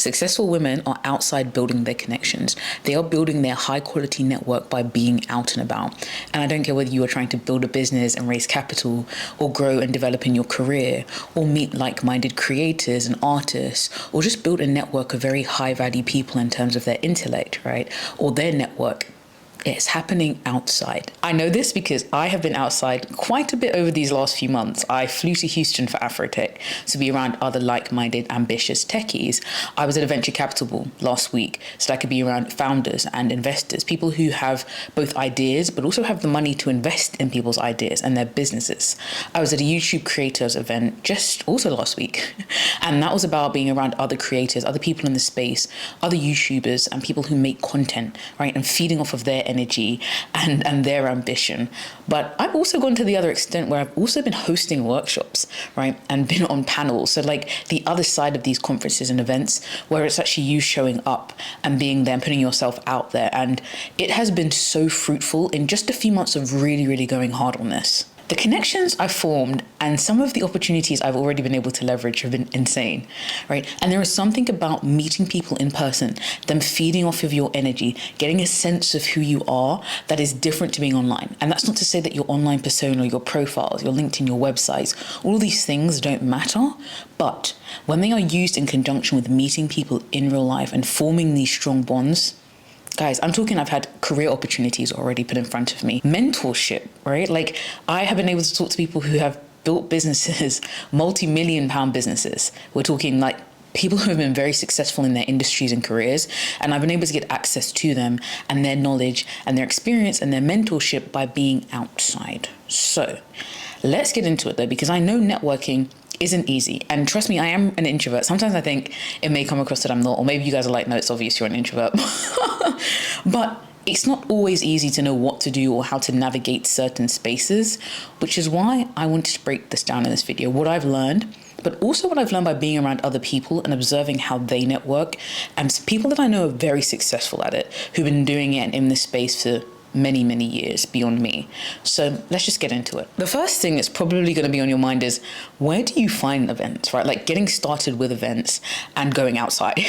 Successful women are outside building their connections. They are building their high quality network by being out and about. And I don't care whether you are trying to build a business and raise capital, or grow and develop in your career, or meet like-minded creators and artists, or just build a network of very high value people in terms of their intellect, right? Or their network. It's happening outside. I know this because I have been outside quite a bit over these last few months. I flew to Houston for Afrotech to be around other like-minded, ambitious techies. I was at a venture capital last week so I could be around founders and investors, people who have both ideas but also have the money to invest in people's ideas and their businesses. I was at a YouTube creators event just also last week, and that was about being around other creators, other people in the space, other YouTubers and people who make content, right? And feeding off of their energy and their ambition. But I've also gone to the other extent where I've also been hosting workshops, right? And been on panels. So like the other side of these conferences and events where it's actually you showing up and being there and putting yourself out there. And it has been so fruitful in just a few months of really, really going hard on this. The connections I've formed and some of the opportunities I've already been able to leverage have been insane, right? And there is something about meeting people in person, them feeding off of your energy, getting a sense of who you are that is different to being online. And that's not to say that your online persona, your profiles, your LinkedIn, your websites, all these things don't matter. But when they are used in conjunction with meeting people in real life and forming these strong bonds, guys, I'm talking, I've had career opportunities already put in front of me. Mentorship, right? Like I have been able to talk to people who have built businesses, multi-million pound businesses. We're talking like people who have been very successful in their industries and careers. And I've been able to get access to them and their knowledge and their experience and their mentorship by being outside. So let's get into it though, because I know networking isn't easy. And trust me, I am an introvert. Sometimes I think it may come across that I'm not, or maybe you guys are like, no, it's obvious you're an introvert. But it's not always easy to know what to do or how to navigate certain spaces, which is why I wanted to break this down in this video, what I've learned, but also what I've learned by being around other people and observing how they network, and people that I know are very successful at it, who've been doing it in this space for many, many years beyond me. So let's just get into it. The first thing that's probably going to be on your mind is, where do you find events, right? Like getting started with events and going outside.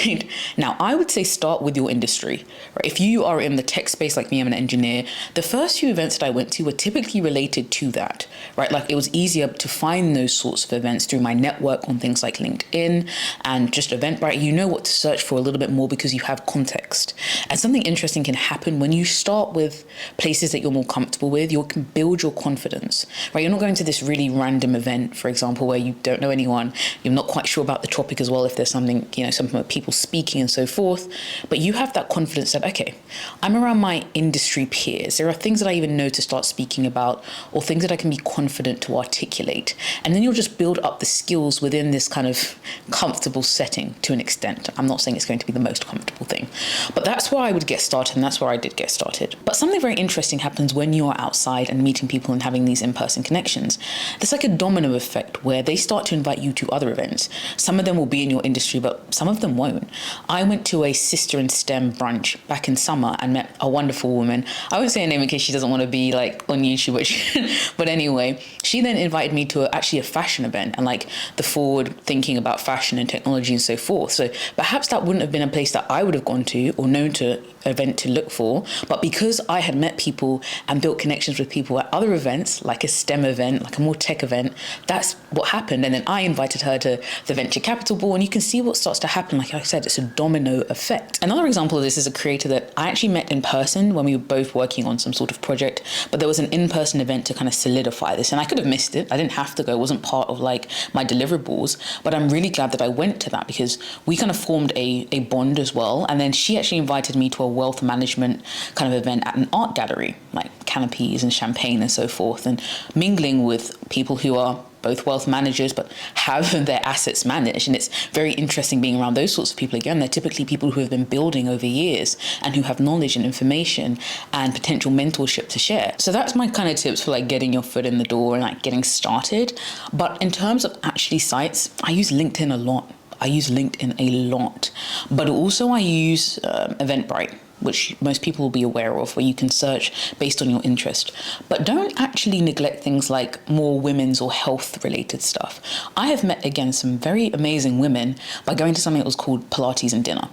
Now, I would say start with your industry, right? If you are in the tech space like me, I'm an engineer, the first few events that I went to were typically related to that, right? Like it was easier to find those sorts of events through my network on things like LinkedIn and just Eventbrite. You know what to search for a little bit more because you have context. And something interesting can happen when you start with places that you're more comfortable with. You can build your confidence, right? You're not going to this really random event, for example, where you don't know anyone. You're not quite sure about the topic as well, if there's something, something about people speaking and so forth. But you have that confidence that, okay, I'm around my industry peers. There are things that I even know to start speaking about, or things that I can be confident to articulate. And then you'll just build up the skills within this kind of comfortable setting to an extent. I'm not saying it's going to be the most comfortable thing, but that's where I would get started, and that's where I did get started. But something very interesting happens when you're outside and meeting people and having these in-person connections. There's like a domino effect where they start to invite you to other events. Some of them will be in your industry, but some of them won't. I went to a Sister in STEM brunch back in summer and met a wonderful woman. I won't say her name in case she doesn't want to be like on YouTube, but anyway, she then invited me to actually a fashion event and like the forward thinking about fashion and technology and so forth. So perhaps that wouldn't have been a place that I would have gone to or known to event to look for, but because I had met people and built connections with people at other events, like a STEM event, like a more tech event, that's what happened. And then I invited her to the venture capital ball, and you can see what starts to happen. Like I said, it's a domino effect. Another example of this is a creator that I actually met in person when we were both working on some sort of project, but there was an in-person event to kind of solidify this, and I could have missed it. I didn't have to go. It wasn't part of like my deliverables, but I'm really glad that I went to that because we kind of formed a bond as well. And then she actually invited me to a wealth management kind of event at an art gallery, like canopies and champagne and so forth, and mingling with people who are both wealth managers but have their assets managed. And it's very interesting being around those sorts of people. Again, they're typically people who have been building over years and who have knowledge and information and potential mentorship to share. So that's my kind of tips for like getting your foot in the door and like getting started. But in terms of actually sites, I use LinkedIn a lot. I use LinkedIn a lot, but also I use Eventbrite, which most people will be aware of, where you can search based on your interest. But don't actually neglect things like more women's or health related stuff. I have met, again, some very amazing women by going to something that was called Pilates and dinner,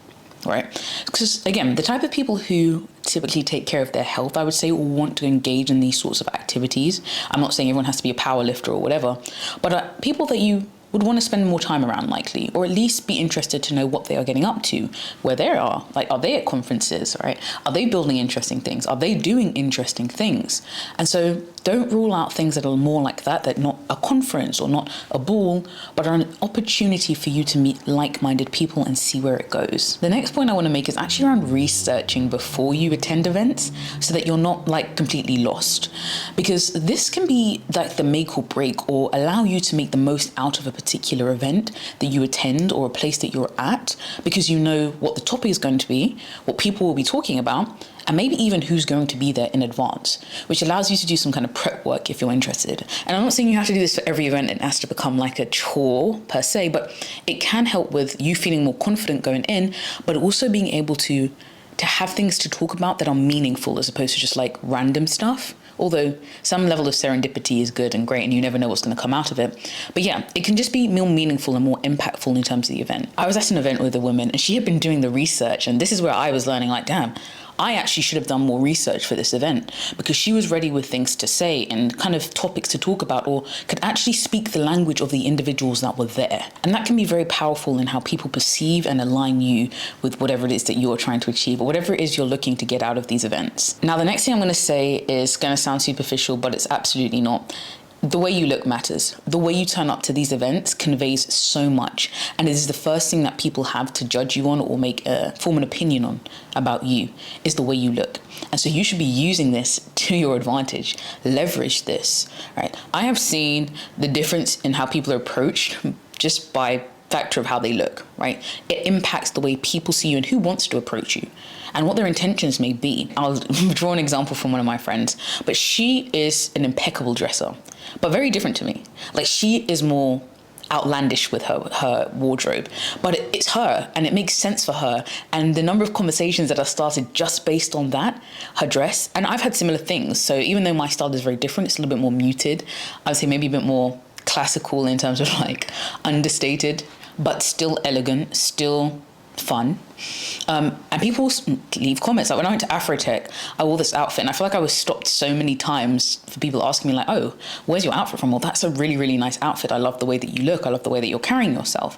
right? Because, again, the type of people who typically take care of their health, I would say, will want to engage in these sorts of activities. I'm not saying everyone has to be a power lifter or whatever, but people that you would want to spend more time around, likely, or at least be interested to know what they are getting up to, where they are. Like, are they at conferences, right? Are they building interesting things? Are they doing interesting things? And so don't rule out things that are more like that not a conference or not a ball, but are an opportunity for you to meet like-minded people and see where it goes. The next point I want to make is actually around researching before you attend events so that you're not like completely lost. Because this can be like the make or break, or allow you to make the most out of a particular event that you attend or a place that you're at, because you know what the topic is going to be, what people will be talking about, and maybe even who's going to be there in advance, which allows you to do some kind of prep work if you're interested. And I'm not saying you have to do this for every event and it has to become like a chore per se, but it can help with you feeling more confident going in, but also being able to have things to talk about that are meaningful as opposed to just like random stuff. Although some level of serendipity is good and great and you never know what's going to come out of it. But yeah, it can just be more meaningful and more impactful in terms of the event. I was at an event with a woman and she had been doing the research, and this is where I was learning, like, damn, I actually should have done more research for this event, because she was ready with things to say and kind of topics to talk about, or could actually speak the language of the individuals that were there. And that can be very powerful in how people perceive and align you with whatever it is that you're trying to achieve, or whatever it is you're looking to get out of these events. Now, the next thing I'm going to say is going to sound superficial, but it's absolutely not. The way you look matters. The way you turn up to these events conveys so much, and it is the first thing that people have to judge you on or form an opinion on about you, is the way you look. And so you should be using this to your advantage. Leverage this, right? I have seen the difference in how people are approached just by factor of how they look, right? It impacts the way people see you and who wants to approach you and what their intentions may be. I'll draw an example from one of my friends, but she is an impeccable dresser, but very different to me. Like, she is more outlandish with her wardrobe, but it's her and it makes sense for her. And the number of conversations that I started just based on that, her dress, and I've had similar things. So even though my style is very different, it's a little bit more muted. I would say maybe a bit more classical in terms of like understated, but still elegant, still fun. And people leave comments. Like when I went to Afrotech, I wore this outfit and I feel like I was stopped so many times for people asking me like, oh, where's your outfit from? Well, that's a really, really nice outfit. I love the way that you look. I love the way that you're carrying yourself.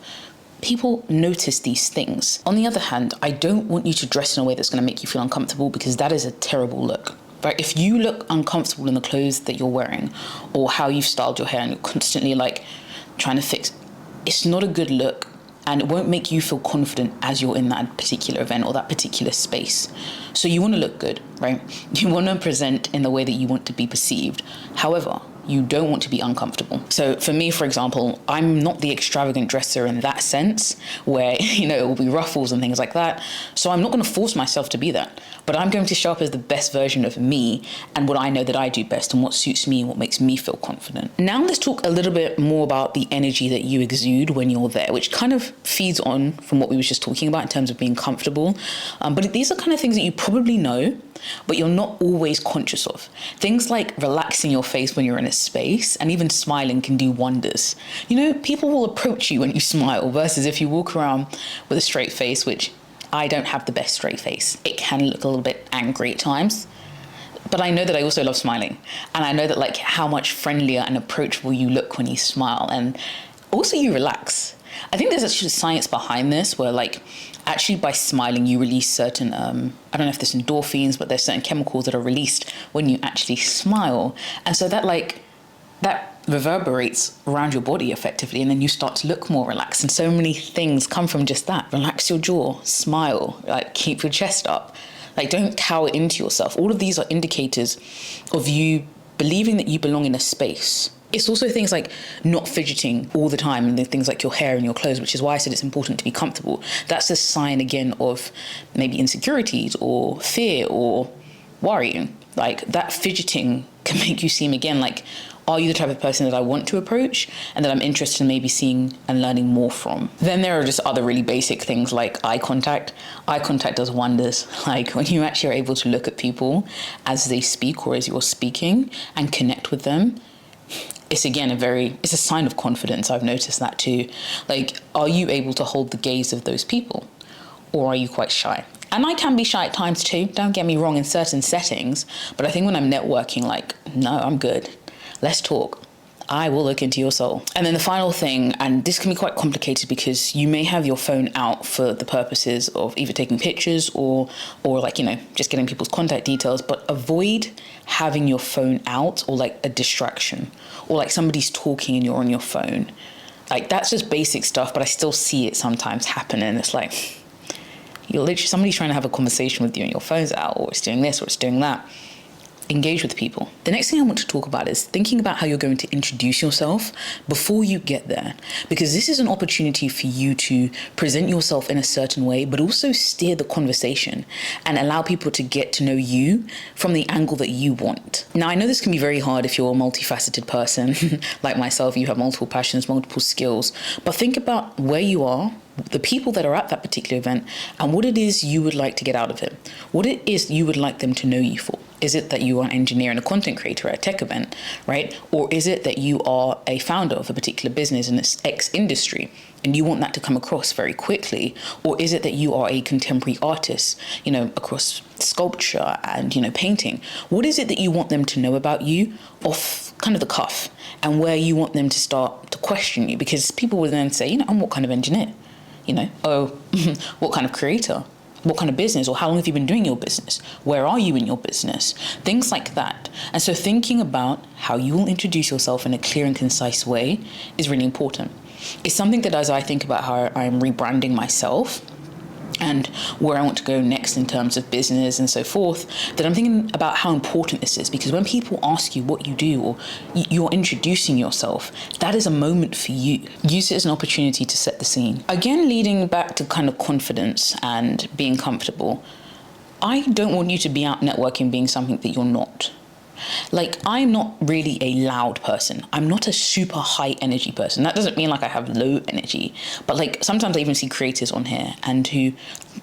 People notice these things. On the other hand, I don't want you to dress in a way that's going to make you feel uncomfortable, because that is a terrible look. Right? If you look uncomfortable in the clothes that you're wearing or how you've styled your hair and you're constantly like trying to fix, it's not a good look. And it won't make you feel confident as you're in that particular event or that particular space. So you want to look good, right? You want to present in the way that you want to be perceived. However, you don't want to be uncomfortable. So for me, for example, I'm not the extravagant dresser in that sense where, it will be ruffles and things like that. So I'm not going to force myself to be that, but I'm going to show up as the best version of me and what I know that I do best and what suits me and what makes me feel confident. Now let's talk a little bit more about the energy that you exude when you're there, which kind of feeds on from what we were just talking about in terms of being comfortable. But these are kind of things that you probably know, but you're not always conscious of. Things like relaxing your face when you're in a space, and even smiling can do wonders. People will approach you when you smile versus if you walk around with a straight face, which I don't have the best straight face. It can look a little bit angry at times, but I know that I also love smiling. And I know that like how much friendlier and approachable you look when you smile, and also you relax. I think there's actually science behind this where like actually by smiling you release certain, I don't know if there's endorphins, but there's certain chemicals that are released when you actually smile. And so that reverberates around your body effectively, and then you start to look more relaxed. And so many things come from just that. Relax your jaw, smile, like keep your chest up, like don't cower into yourself. All of these are indicators of you believing that you belong in a space. It's also things like not fidgeting all the time, and the things like your hair and your clothes, which is why I said it's important to be comfortable. That's a sign again of maybe insecurities or fear or worrying. Like that fidgeting can make you seem again like Are you the type of person that I want to approach and that I'm interested in maybe seeing and learning more from? Then there are just other really basic things like eye contact. Eye contact does wonders. Like when you actually are able to look at people as they speak or as you're speaking and connect with them, it's again it's a sign of confidence. I've noticed that too. Like, are you able to hold the gaze of those people, or are you quite shy? And I can be shy at times too, don't get me wrong, in certain settings, but I think when I'm networking, like, no, I'm good. Let's talk. I will look into your soul. And then the final thing, and this can be quite complicated because you may have your phone out for the purposes of either taking pictures or like, just getting people's contact details, but avoid having your phone out or like a distraction or like somebody's talking and you're on your phone. Like that's just basic stuff, but I still see it sometimes happen and it's like, you're literally, somebody's trying to have a conversation with you and your phone's out or it's doing this or it's doing that. Engage with people. The next thing I want to talk about is thinking about how you're going to introduce yourself before you get there, because this is an opportunity for you to present yourself in a certain way, but also steer the conversation and allow people to get to know you from the angle that you want. Now, I know this can be very hard if you're a multifaceted person like myself, you have multiple passions, multiple skills, but think about where you are, the people that are at that particular event, and what it is you would like to get out of it. What it is you would like them to know you for. Is it that you are an engineer and a content creator at a tech event, right? Or is it that you are a founder of a particular business in this X industry and you want that to come across very quickly? Or is it that you are a contemporary artist, across sculpture and, painting? What is it that you want them to know about you off kind of the cuff and where you want them to start to question you? Because people will then say, I'm what kind of engineer? What kind of creator? What kind of business, or how long have you been doing your business? Where are you in your business? Things like that. And so thinking about how you will introduce yourself in a clear and concise way is really important. It's something that as I think about how I'm rebranding myself and where I want to go next in terms of business and so forth, that I'm thinking about how important this is, because when people ask you what you do or you're introducing yourself, that is a moment for you. Use it as an opportunity to set the scene. Again, leading back to kind of confidence and being comfortable, I don't want you to be out networking being something that you're not. Like, I'm not really a loud person. I'm not a super high energy person. That doesn't mean like I have low energy, but like sometimes I even see creators on here and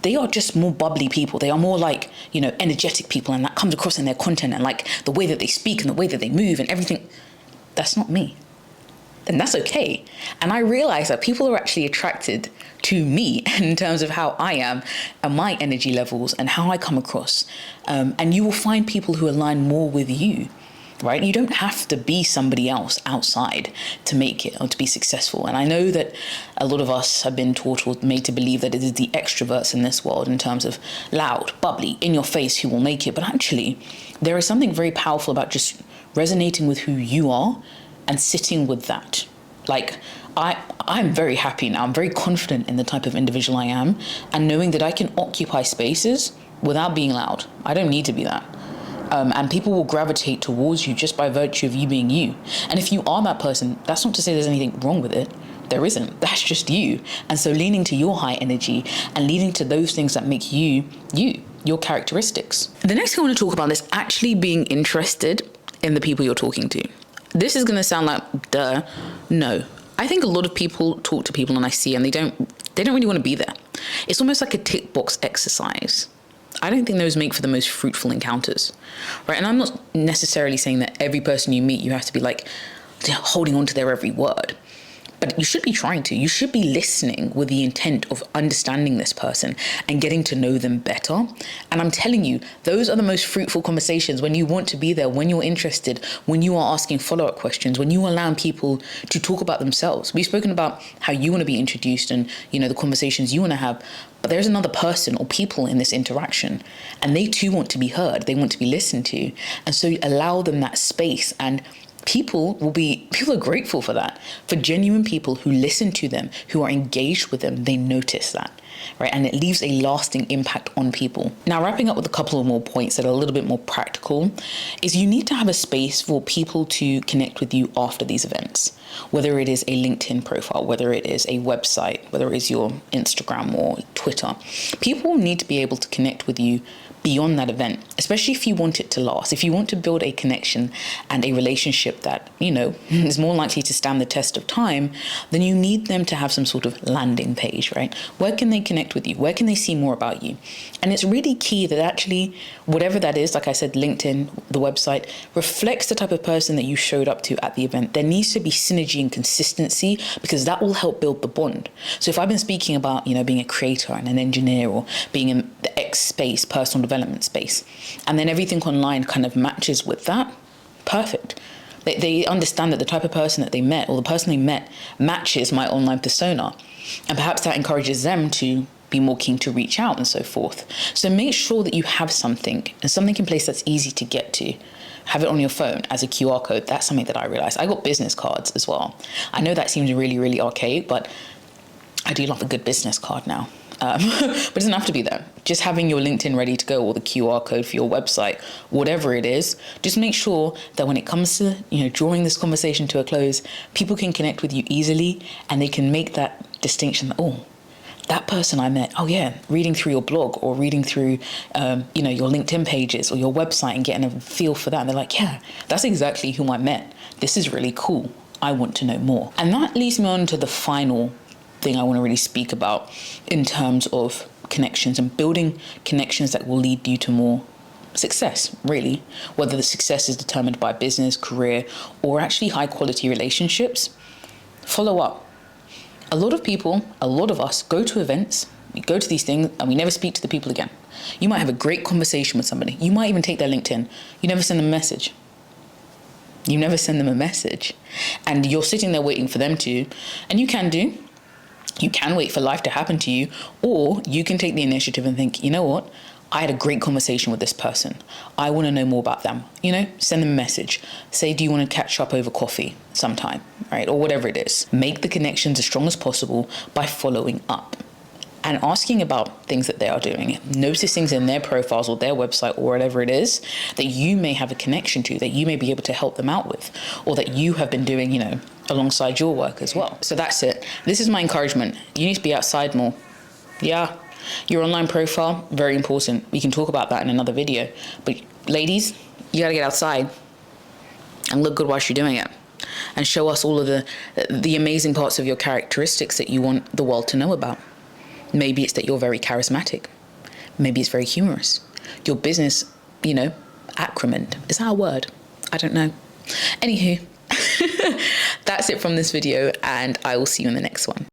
they are just more bubbly people. They are more like, energetic people, and that comes across in their content and like the way that they speak and the way that they move and everything. That's not me. And that's okay. And I realize that people are actually attracted to me in terms of how I am and my energy levels and how I come across. And you will find people who align more with you, right? You don't have to be somebody else outside to make it or to be successful. And I know that a lot of us have been taught or made to believe that it is the extroverts in this world in terms of loud, bubbly, in your face who will make it. But actually, there is something very powerful about just resonating with who you are and sitting with that. Like, I'm very happy now. I'm very confident in the type of individual I am and knowing that I can occupy spaces without being loud. I don't need to be that. And people will gravitate towards you just by virtue of you being you. And if you are that person, that's not to say there's anything wrong with it. There isn't. That's just you. And so leaning to your high energy and leaning to those things that make you, your characteristics. The next thing I want to talk about is actually being interested in the people you're talking to. This is going to sound like, duh, no. I think a lot of people talk to people and I see and they don't really want to be there. It's almost like a tick box exercise. I don't think those make for the most fruitful encounters, right? And I'm not necessarily saying that every person you meet, you have to be like holding on to their every word. But you should be trying to. You should be listening with the intent of understanding this person and getting to know them better. And I'm telling you, those are the most fruitful conversations when you want to be there, when you're interested, when you are asking follow-up questions, when you are allowing people to talk about themselves. We've spoken about how you want to be introduced and, the conversations you want to have. But there's another person or people in this interaction and they too want to be heard. They want to be listened to. And so allow them that space, and people are grateful for that. For genuine people who listen to them, who are engaged with them, they notice that. right? And it leaves a lasting impact on people. Now, wrapping up with a couple of more points that are a little bit more practical is you need to have a space for people to connect with you after these events, whether it is a LinkedIn profile, whether it is a website, whether it is your Instagram or Twitter. People need to be able to connect with you beyond that event, especially if you want it to last. If you want to build a connection and a relationship that, is more likely to stand the test of time, then you need them to have some sort of landing page, right? Where can they connect with you? Where can they see more about you? And it's really key that actually, whatever that is, like I said, LinkedIn, the website, reflects the type of person that you showed up to at the event. There needs to be synergy and consistency, because that will help build the bond. So if I've been speaking about, being a creator and an engineer, or being in the X space, personal development space, and then everything online kind of matches with that, perfect. They understand that the type of person that they met, or the person they met, matches my online persona. And perhaps that encourages them to be more keen to reach out and so forth. So make sure that you have something in place that's easy to get to. Have it on your phone as a QR code. That's something that I realized. I got business cards as well. I know that seems really, really archaic, but I do love a good business card now. But it doesn't have to be that. Just having your LinkedIn ready to go, or the QR code for your website, whatever it is, just make sure that when it comes to, drawing this conversation to a close, people can connect with you easily, and they can make that distinction that, oh, that person I met, oh yeah, reading through your blog or reading through, your LinkedIn pages or your website and getting a feel for that. And they're like, yeah, that's exactly who I met. This is really cool. I want to know more. And that leads me on to the final thing I want to really speak about in terms of connections and building connections that will lead you to more success, really, whether the success is determined by business, career, or actually high quality relationships. Follow up. A lot of us go to events, we go to these things, and we never speak to the people again. You might have a great conversation with somebody. You might even take their LinkedIn. You never send them a message. And you're sitting there waiting for them to, and you can wait for life to happen to you, or you can take the initiative and think, you know what? I had a great conversation with this person. I want to know more about them. Send them a message. Say, do you want to catch up over coffee sometime, right? Or whatever it is. Make the connections as strong as possible by following up and asking about things that they are doing. Notice things in their profiles or their website or whatever it is that you may have a connection to, that you may be able to help them out with, or that you have been doing, alongside your work as well. So that's it. This is my encouragement. You need to be outside more. Yeah. Your online profile, very important. We can talk about that in another video. But ladies, you got to get outside and look good whilst you're doing it. And show us all of the amazing parts of your characteristics that you want the world to know about. Maybe it's that you're very charismatic. Maybe it's very humorous. Your business, acronym. Is that a word? I don't know. Anywho, that's it from this video, and I will see you in the next one.